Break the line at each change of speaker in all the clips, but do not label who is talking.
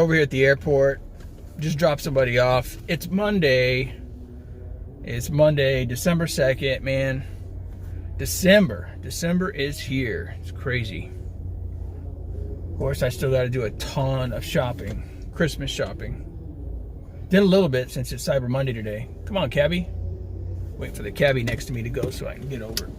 over here at the airport. Just dropped somebody off. It's Monday. It's Monday, December 2nd, man. December is here. It's crazy. Of course, I still got to do a ton of shopping. Christmas shopping. Did a little bit since it's Cyber Monday today. Come on, cabbie. Wait for the cabbie next to me to go so I can get over.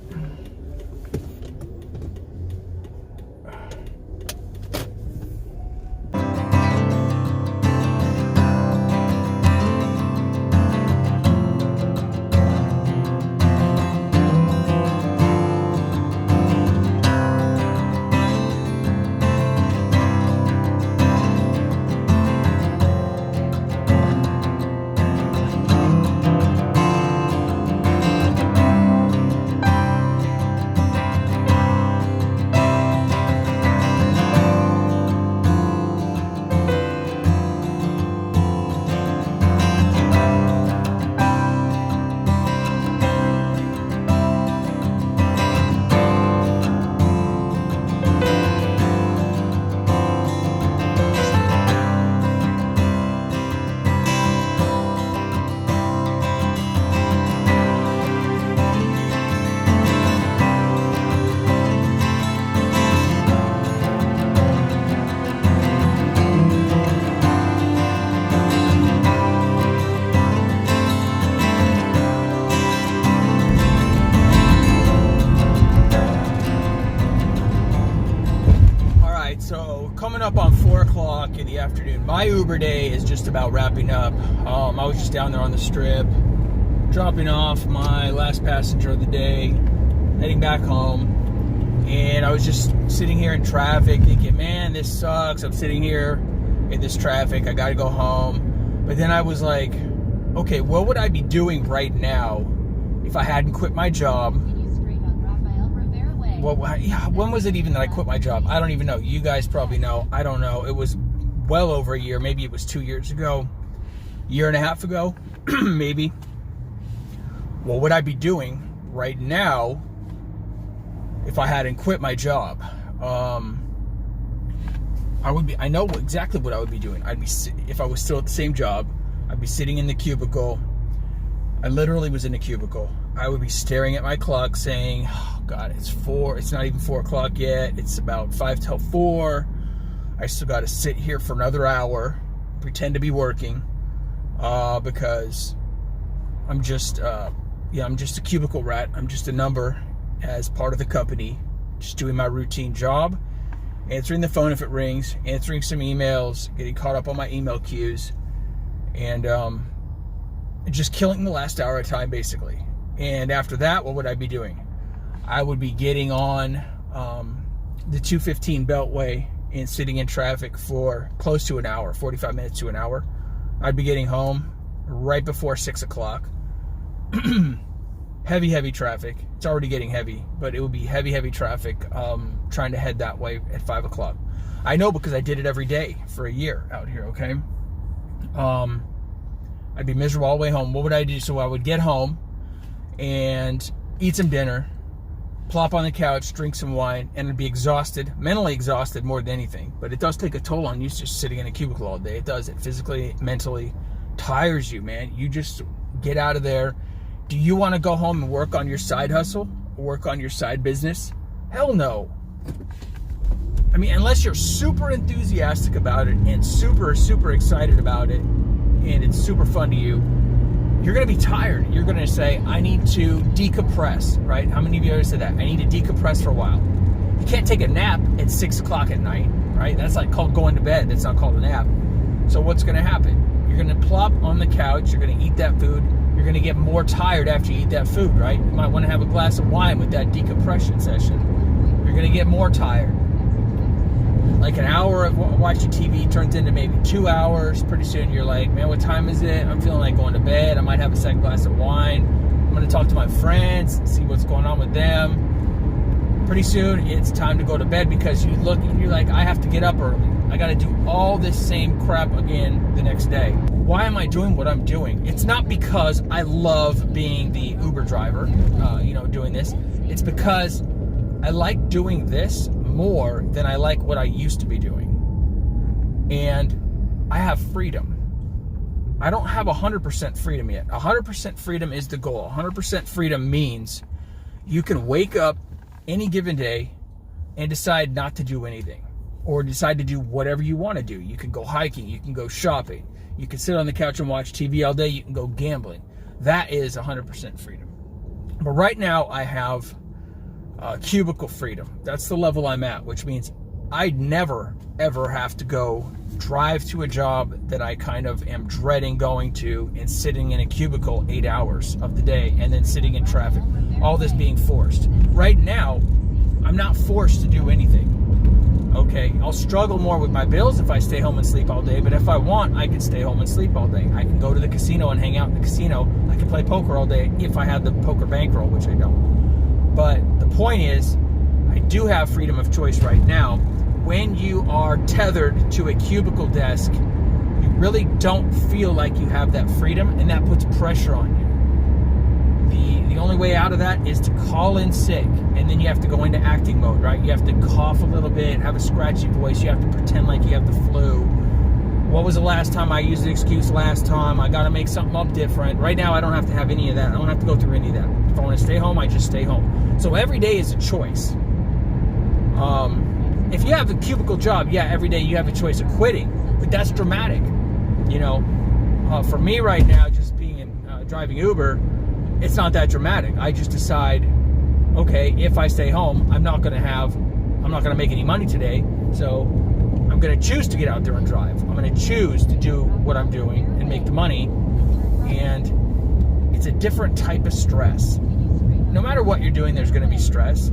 So coming up on 4 o'clock in the afternoon, my Uber day is just about wrapping up. I was just down there on the strip, dropping off my last passenger of the day, heading back home, and I was just sitting here in traffic thinking, man, this sucks. I'm sitting here in this traffic. I gotta go home. But then I was like, okay, what would I be doing right now if I hadn't quit my job? When was it even that I quit my job? I don't even know. You guys probably know. I don't know. It was well over a year. Maybe it was 2 years ago. Year and a half ago. Maybe. What would I be doing right now if I hadn't quit my job? I know exactly what I would be doing. If I was still at the same job, I'd be sitting in the cubicle. I literally was in the cubicle. I would be staring at my clock saying, oh God, it's 4. It's not even 4 o'clock yet. It's about 5 till 4. I still got to sit here for another hour, pretend to be working, because I'm just a cubicle rat. I'm just a number as part of the company, just doing my routine job, answering the phone if it rings, answering some emails, getting caught up on my email queues, and just killing the last hour of time, basically. And after that, what would I be doing? I would be getting on the 215 Beltway and sitting in traffic for close to an hour, 45 minutes to an hour. I'd be getting home right before 6 o'clock. Heavy traffic. It's already getting heavy, but it would be heavy traffic trying to head that way at 5 o'clock. I know because I did it every day for a year out here, okay? I'd be miserable all the way home. What would I do? So I would get home and eat some dinner, plop on the couch, drink some wine, and I'd be exhausted, mentally exhausted more than anything. But it does take a toll on you just sitting in a cubicle all day. It does. It physically, mentally tires you, man. You just get out of there. Do you want to go home and work on your side hustle? Work on your side business? Hell no. I mean, unless you're super enthusiastic about it and super excited about it, and it's super fun to you, you're going to be tired. You're going to say, I need to decompress, right? How many of you ever said that? I need to decompress for a while. You can't take a nap at 6 o'clock at night, right? That's like called going to bed. That's not called a nap. So what's going to happen? You're going to plop on the couch. You're going to eat that food. You're going to get more tired after you eat that food, right? You might want to have a glass of wine with that decompression session. You're going to get more tired. Like an hour of watching TV turns into maybe 2 hours. Pretty soon you're like, man, what time is it? I'm feeling like going to bed. I might have a second glass of wine. I'm going to talk to my friends, see what's going on with them. Pretty soon it's time to go to bed because you look and you're like, I have to get up early. I got to do all this same crap again the next day. Why am I doing what I'm doing? It's not because I love being the Uber driver, doing this. It's because I like doing this more than I like what I used to be doing. And I have freedom. I don't have 100% freedom yet. 100% freedom is the goal. 100% freedom means you can wake up any given day and decide not to do anything, or decide to do whatever you want to do. You can go hiking, you can go shopping, you can sit on the couch and watch TV all day, you can go gambling. That is 100% freedom. But right now I have cubicle freedom. That's the level I'm at, which means I never, ever have to go drive to a job that I kind of am dreading going to and sitting in a cubicle 8 hours of the day and then sitting in traffic. All this being forced. Right now, I'm not forced to do anything. Okay, I'll struggle more with my bills if I stay home and sleep all day, but if I want, I can stay home and sleep all day. I can go to the casino and hang out in the casino. I can play poker all day if I had the poker bankroll, which I don't. But the point is, I do have freedom of choice right now. When you are tethered to a cubicle desk, you really don't feel like you have that freedom, and that puts pressure on you. The only way out of that is to call in sick, and then you have to go into acting mode, right? You have to cough a little bit, have a scratchy voice, you have to pretend like you have the flu. What was the last time I used the excuse last time? I got to make something up different. Right now, I don't have to have any of that. I don't have to go through any of that. If I want to stay home, I just stay home. So every day is a choice. If you have a cubicle job, yeah, every day you have a choice of quitting, but that's dramatic. You know, for me right now, just being driving Uber, it's not that dramatic. I just decide, okay, if I stay home, I'm not going to make any money today, so I'm going to choose to get out there and drive. I'm going to choose to do what I'm doing and make the money, and it's a different type of stress. No matter what you're doing, there's going to be stress,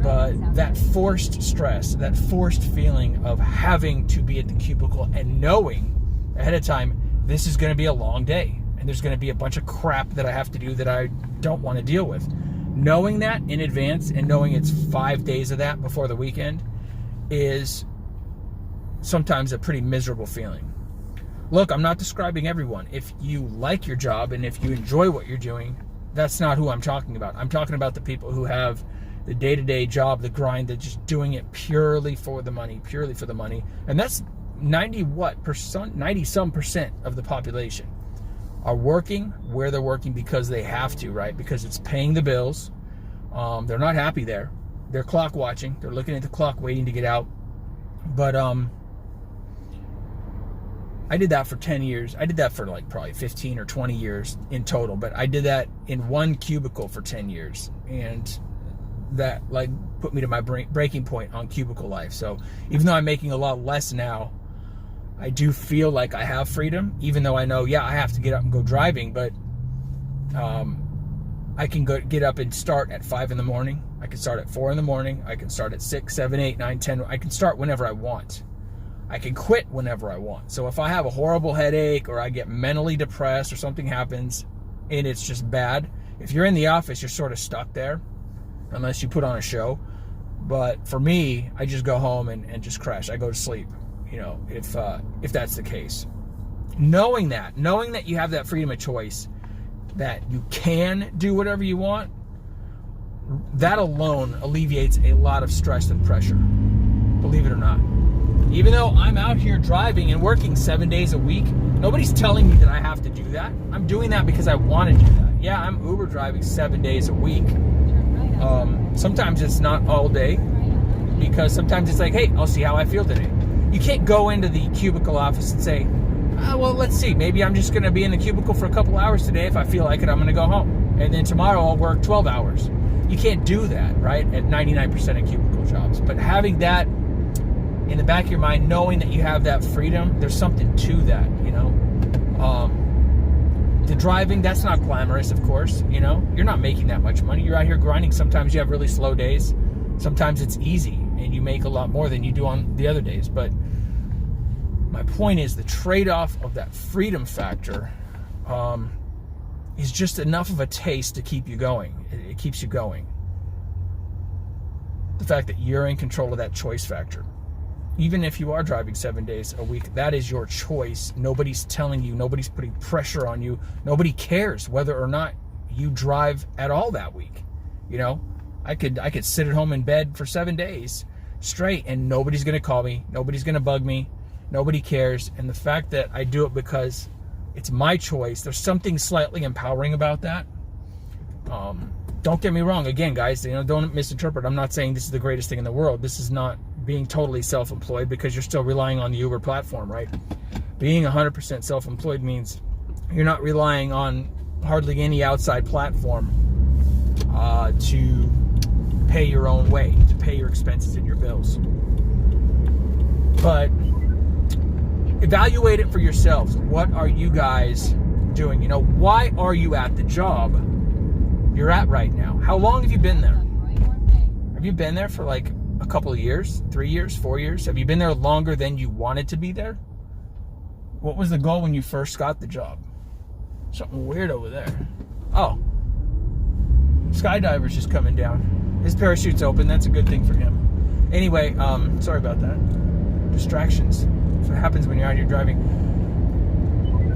but that forced stress, that forced feeling of having to be at the cubicle and knowing ahead of time, this is going to be a long day. And there's going to be a bunch of crap that I have to do that I don't want to deal with. Knowing that in advance and knowing it's 5 days of that before the weekend is sometimes a pretty miserable feeling. Look, I'm not describing everyone. If you like your job and if you enjoy what you're doing, that's not who I'm talking about. I'm talking about the people who have the day-to-day job, the grind, they're just doing it purely for the money. And that's 90-some% of the population are working where they're working because they have to, right? Because it's paying the bills. They're not happy there. They're clock watching. They're looking at the clock waiting to get out. But I did that for 10 years. I did that for like probably 15 or 20 years in total. But I did that in one cubicle for 10 years. And that like put me to my breaking point on cubicle life. So even though I'm making a lot less now, I do feel like I have freedom, even though I know, yeah, I have to get up and go driving, but I can get up and start at 5 in the morning. I can start at 4 in the morning. I can start at 6, 7, 8, 9, 10. I can start whenever I want. I can quit whenever I want. So if I have a horrible headache or I get mentally depressed or something happens and it's just bad, if you're in the office, you're sort of stuck there unless you put on a show. But for me, I just go home and just crash. I go to sleep. You know, if that's the case. Knowing that you have that freedom of choice, that you can do whatever you want, that alone alleviates a lot of stress and pressure. Believe it or not. Even though I'm out here driving and working 7 days a week, nobody's telling me that I have to do that. I'm doing that because I want to do that. Yeah, I'm Uber driving 7 days a week. Sometimes it's not all day, because sometimes it's like, hey, I'll see how I feel today. You can't go into the cubicle office and say, well, let's see, maybe I'm just going to be in the cubicle for a couple hours today. If I feel like it, I'm going to go home. And then tomorrow I'll work 12 hours. You can't do that, right, at 99% of cubicle jobs. But having that in the back of your mind, knowing that you have that freedom, there's something to that, you know. The driving, that's not glamorous, of course, you know. You're not making that much money. You're out here grinding. Sometimes you have really slow days. Sometimes it's easy and you make a lot more than you do on the other days. But my point is, the trade-off of that freedom factor is just enough of a taste to keep you going. It keeps you going. The fact that you're in control of that choice factor. Even if you are driving 7 days a week, that is your choice. Nobody's telling you. Nobody's putting pressure on you. Nobody cares whether or not you drive at all that week. You know, I could sit at home in bed for 7 days straight and nobody's going to call me. Nobody's going to bug me. Nobody cares. And the fact that I do it because it's my choice, there's something slightly empowering about that. Don't get me wrong. Again, guys, don't misinterpret. I'm not saying this is the greatest thing in the world. This is not being totally self-employed, because you're still relying on the Uber platform, right? Being 100% self-employed means you're not relying on hardly any outside platform to pay your own way, to pay your expenses and your bills. But evaluate it for yourselves. What are you guys doing? Why are you at the job you're at right now? How long have you been there? Have you been there for like a couple of years, 3 years, 4 years? Have you been there longer than you wanted to be there? What was the goal when you first got the job? Something weird over there. Oh, skydiver's just coming down. His parachute's open. That's a good thing for him. Anyway, sorry about that. Distractions. That's what happens when you're out here driving.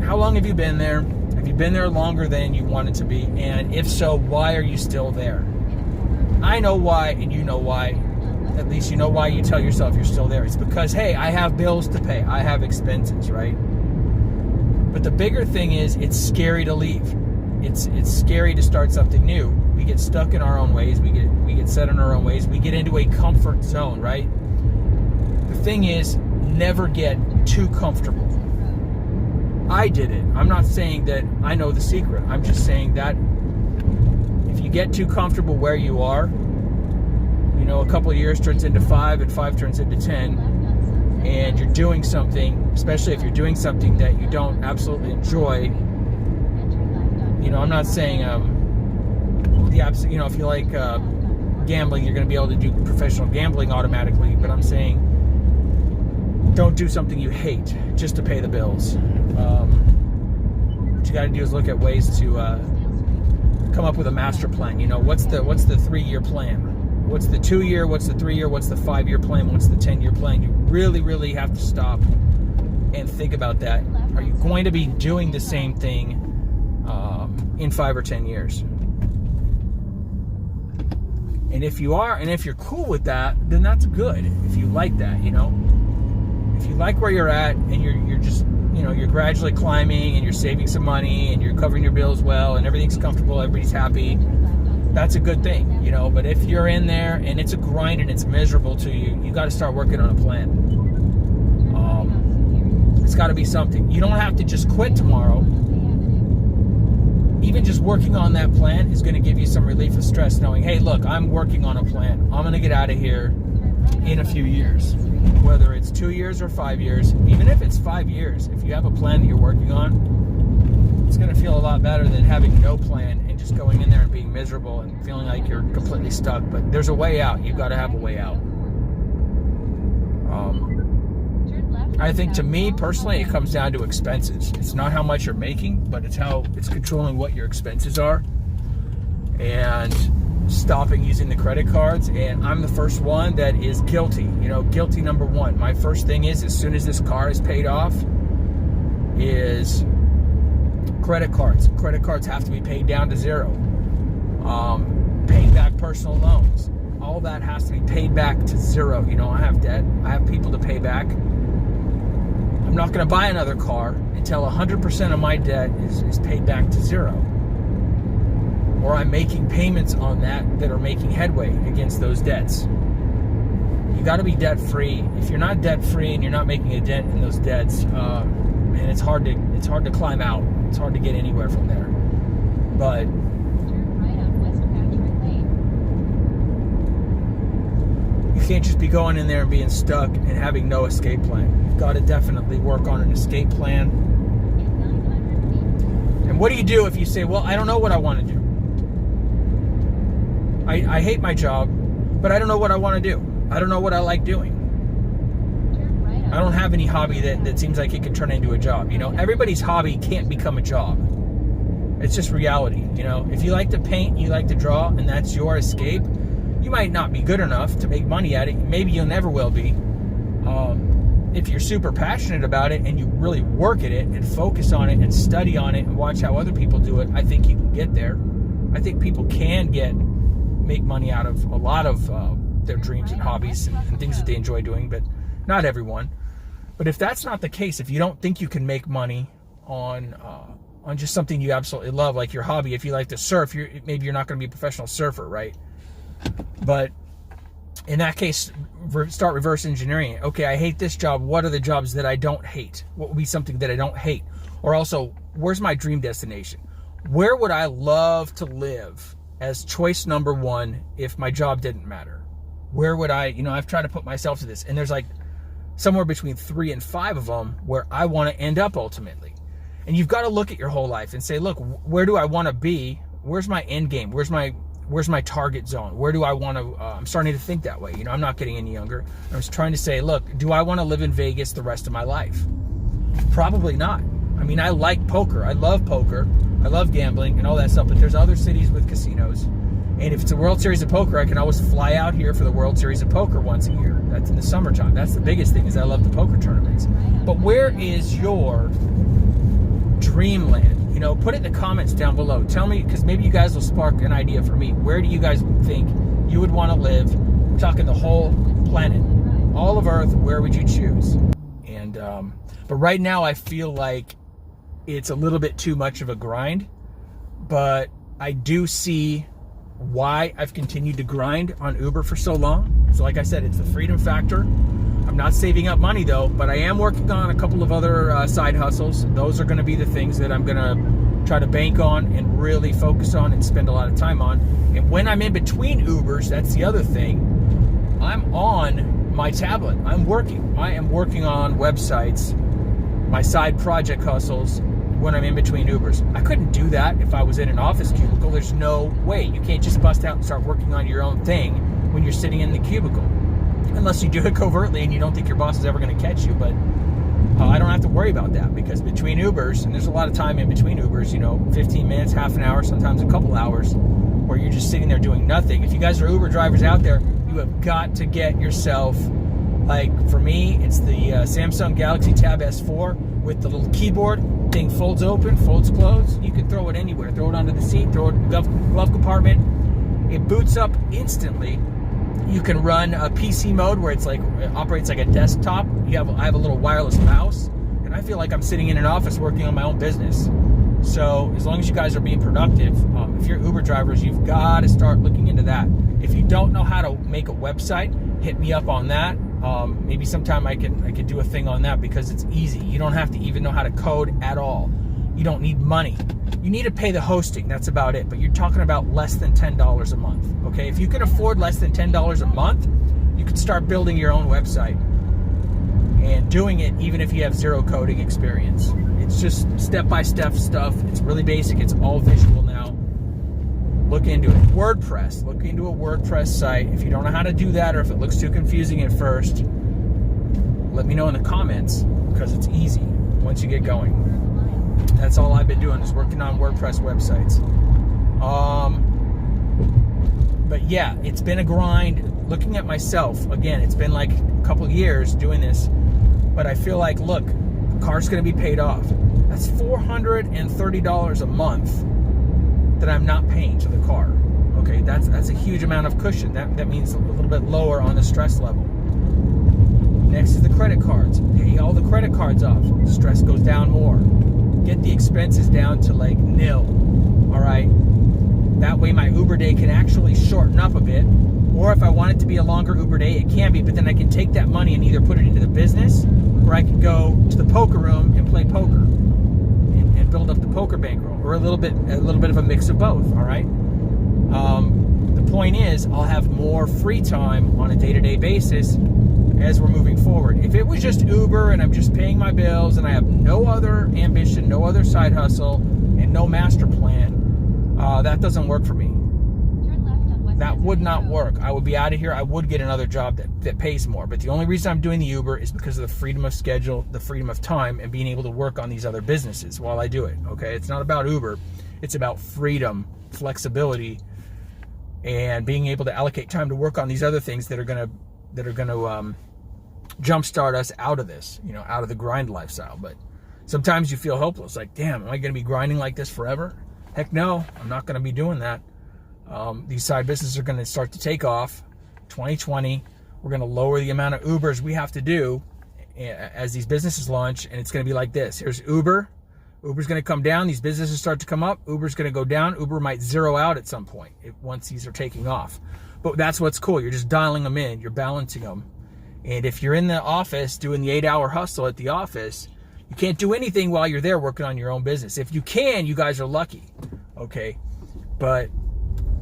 How long have you been there? Have you been there longer than you wanted to be? And if so, why are you still there? I know why, and you know why. At least you know why you tell yourself you're still there. It's because, hey, I have bills to pay. I have expenses, right? But the bigger thing is, it's scary to leave. It's scary to start something new. We get stuck in our own ways. We get set in our own ways. We get into a comfort zone, right? The thing is, never get too comfortable. I did it. I'm not saying that I know the secret. I'm just saying that if you get too comfortable where you are, a couple of years turns into 5, and 5 turns into 10, and you're doing something, especially if you're doing something that you don't absolutely enjoy. I'm not saying if you like gambling, you're going to be able to do professional gambling automatically, but I'm saying don't do something you hate just to pay the bills. What you got to do is look at ways to come up with a master plan. What's the 3-year plan? What's the 2-year? What's the 3-year? What's the 5-year plan? What's the 10-year plan? You really, really have to stop and think about that. Are you going to be doing the same thing in 5 or 10 years? And if you are, and if you're cool with that, then that's good. If you like that, if you like where you're at, and you're just, you're gradually climbing, and you're saving some money, and you're covering your bills well, and everything's comfortable, everybody's happy, that's a good thing, But if you're in there and it's a grind and it's miserable to you, you got to start working on a plan. It's got to be something. You don't have to just quit tomorrow. Even just working on that plan is going to give you some relief of stress, knowing, hey, look, I'm working on a plan. I'm going to get out of here in a few years. Whether it's 2 years or 5 years, even if it's 5 years, if you have a plan that you're working on, it's going to feel a lot better than having no plan and just going in there and being miserable and feeling like you're completely stuck. But there's a way out. You've got to have a way out. I think, to me personally, it comes down to expenses. It's not how much you're making, but it's controlling what your expenses are and stopping using the credit cards. And I'm the first one that is guilty. Guilty number one. My first thing is, as soon as this car is paid off, is credit cards. Credit cards have to be paid down to 0. Paying back personal loans. All that has to be paid back to 0. I have debt. I have people to pay back. I'm not going to buy another car until 100% of my debt is paid back to 0. Or I'm making payments on that are making headway against those debts. You got to be debt free. If you're not debt free and you're not making a dent in those debts, man, it's hard to climb out. It's hard to get anywhere from there. But you can't just be going in there and being stuck and having no escape plan. You've got to definitely work on an escape plan. And what do you do if you say, well, I don't know what I want to do? I hate my job, but I don't know what I want to do. I don't know what I like doing. I don't have any hobby that seems like it could turn into a job. Everybody's hobby can't become a job. It's just reality. If you like to paint, you like to draw, and that's your escape, you might not be good enough to make money at it. Maybe you never will be. If you're super passionate about it and you really work at it and focus on it and study on it and watch how other people do it, I think you can get there. I think people can make money out of a lot of their dreams and hobbies and things that they enjoy doing, but not everyone. But if that's not the case, if you don't think you can make money on just something you absolutely love, like your hobby, if you like to surf, maybe you're not going to be a professional surfer, right? But in that case, start reverse engineering it. Okay, I hate this job. What are the jobs that I don't hate? What would be something that I don't hate? Or also, where's my dream destination? Where would I love to live as choice number one if my job didn't matter? Where would I, I've tried to put myself to this, and there's like somewhere between 3 and 5 of them where I want to end up ultimately. And you've got to look at your whole life and say, look, where do I want to be? Where's my end game? Where's my target zone? Where do I want to, I'm starting to think that way. I'm not getting any younger. I was trying to say, look, do I want to live in Vegas the rest of my life? Probably not. I mean, I like poker. I love poker. I love gambling and all that stuff, but there's other cities with casinos. And if it's a World Series of Poker, I can always fly out here for the World Series of Poker once a year. That's in the summertime. That's the biggest thing, is I love the poker tournaments. But where is your dreamland? Put it in the comments down below. Tell me, because maybe you guys will spark an idea for me. Where do you guys think you would want to live? We're talking the whole planet, all of Earth. Where would you choose? And but right now I feel like it's a little bit too much of a grind, but I do see why I've continued to grind on Uber for so long. So like I said, it's the freedom factor. I'm not saving up money though, but I am working on a couple of other side hustles. Those are going to be the things that I'm going to try to bank on and really focus on and spend a lot of time on. And when I'm in between Ubers, that's the other thing, I'm on my tablet. I am working on websites, my side project hustles, when I'm in between Ubers. I couldn't do that if I was in an office cubicle. There's no way. You can't just bust out and start working on your own thing when you're sitting in the cubicle. Unless you do it covertly and you don't think your boss is ever going to catch you. But I don't have to worry about that, because between Ubers, and there's a lot of time in between Ubers, 15 minutes, half an hour, sometimes a couple hours, where you're just sitting there doing nothing. If you guys are Uber drivers out there, you have got to get yourself, like for me, it's the Samsung Galaxy Tab S4 with the little keyboard. Thing folds open, folds closed. You can throw it anywhere. Throw it onto the seat, throw it in the glove compartment. It boots up instantly. You can run a PC mode where it operates like a desktop. I have a little wireless mouse, and I feel like I'm sitting in an office working on my own business. So as long as you guys are being productive, if you're Uber drivers, you've got to start looking into that. If you don't know how to make a website, hit me up on that. Maybe sometime I could do a thing on that, because it's easy. You don't have to even know how to code at all. You don't need money. You need to pay the hosting. That's about it. But you're talking about less than $10 a month. Okay, if you can afford less than $10 a month, you can start building your own website and doing it even if you have zero coding experience. It's just step-by-step stuff. It's really basic. It's all visual now. Look into it. WordPress. Look into a WordPress site. If you don't know how to do that, or if it looks too confusing at first, let me know in the comments, because it's easy once you get going. That's all I've been doing, is working on WordPress websites. But yeah, it's been a grind. Looking at myself, again, it's been like a couple years doing this, but I feel like, look, the car's going to be paid off. That's $430 a month that I'm not paying to the car. Okay, that's a huge amount of cushion. That means a little bit lower on the stress level. Next is the credit cards. Pay all the credit cards off. Stress goes down more. Get the expenses down to like nil. All right. That way my Uber day can actually shorten up a bit. Or if I want it to be a longer Uber day, it can be, but then I can take that money and either put it into the business, or I can go to the poker room and play poker and build up the poker bankroll, or a little bit of a mix of both. All right. The point is, I'll have more free time on a day-to-day basis as we're moving forward. If it was just Uber and I'm just paying my bills and I have no other ambition, no other side hustle, and no master plan, that doesn't work for me. That would not work. I would be out of here. I would get another job that pays more. But the only reason I'm doing the Uber is because of the freedom of schedule, the freedom of time, and being able to work on these other businesses while I do it. Okay, it's not about Uber. It's about freedom, flexibility, and being able to allocate time to work on these other things that are gonna jumpstart us out of this, out of the grind lifestyle. But sometimes you feel hopeless. Like, damn, am I gonna be grinding like this forever? Heck no, I'm not gonna be doing that. These side businesses are going to start to take off. 2020, we're going to lower the amount of Ubers we have to do, as these businesses launch, and it's going to be like this. Here's Uber. Uber's going to come down. These businesses start to come up. Uber's going to go down. Uber might zero out at some point once these are taking off. But that's what's cool. You're just dialing them in. You're balancing them. And if you're in the office doing the 8-hour hustle at the office, you can't do anything while you're there working on your own business. If you can, you guys are lucky, okay? But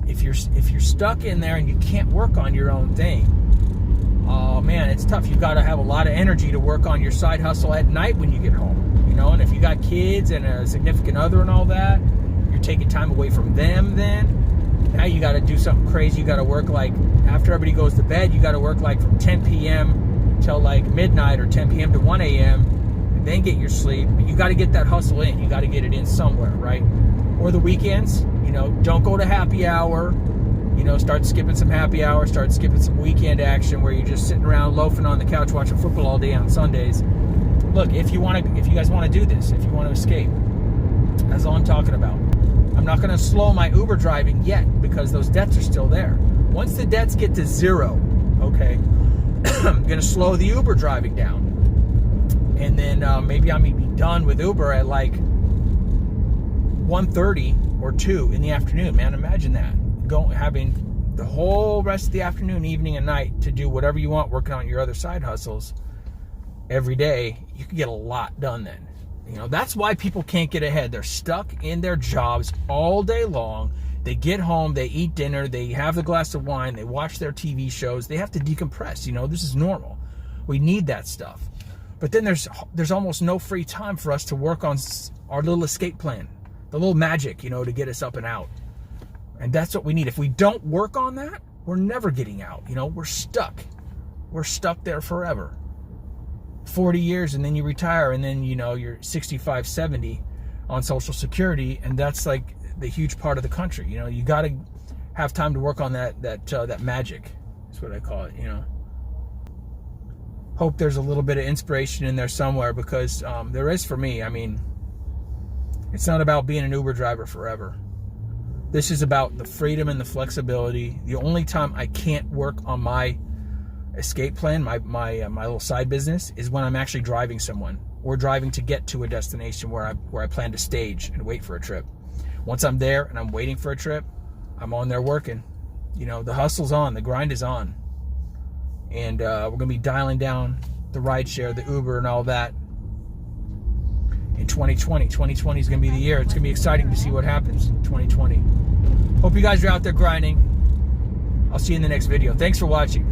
if you're stuck in there and you can't work on your own thing, oh man, it's tough. You've got to have a lot of energy to work on your side hustle at night when you get home, you know? And if you got kids and a significant other and all that, you're taking time away from them then. Now you got to do something crazy. You got to work like, after everybody goes to bed, you got to work like from 10 p.m. till like midnight or 10 p.m. to 1 a.m. and then get your sleep. But you got to get that hustle in. You got to get it in somewhere, right? Or the weekends, you know, don't go to happy hour. You know, start skipping some happy hour, start skipping some weekend action where you're just sitting around loafing on the couch watching football all day on Sundays. Look, if you guys want to do this, if you want to escape, that's all I'm talking about. I'm not going to slow my Uber driving yet because those debts are still there. Once the debts get to zero, okay, I'm going to slow the Uber driving down. And then maybe I'm going to be done with Uber at like 1:30 or 2 in the afternoon. Man, imagine that. Having the whole rest of the afternoon, evening, and night to do whatever you want, working on your other side hustles every day. You can get a lot done then. You know, that's why people can't get ahead. They're stuck in their jobs all day long. They get home, they eat dinner, they have a glass of wine, they watch their TV shows. They have to decompress. You know, this is normal. We need that stuff. But then there's almost no free time for us to work on our little escape plan, the little magic, you know, to get us up and out. And that's what we need. If we don't work on that, we're never getting out. You know, we're stuck. We're stuck there forever. 40 years and then you retire and then, you know, you're 65, 70 on Social Security, and that's like the huge part of the country. You know, you got to have time to work on that magic. That's what I call it, you know. Hope there's a little bit of inspiration in there somewhere, because there is for me. I mean, it's not about being an Uber driver forever. This is about the freedom and the flexibility. The only time I can't work on my escape plan, my little side business, is when I'm actually driving someone or driving to get to a destination where I plan to stage and wait for a trip. Once I'm there and I'm waiting for a trip, I'm on there working. You know, the hustle's on, the grind is on. And we're going to be dialing down the rideshare, the Uber and all that in 2020. 2020 is going to be the year. It's going to be exciting to see what happens in 2020. Hope you guys are out there grinding. I'll see you in the next video. Thanks for watching.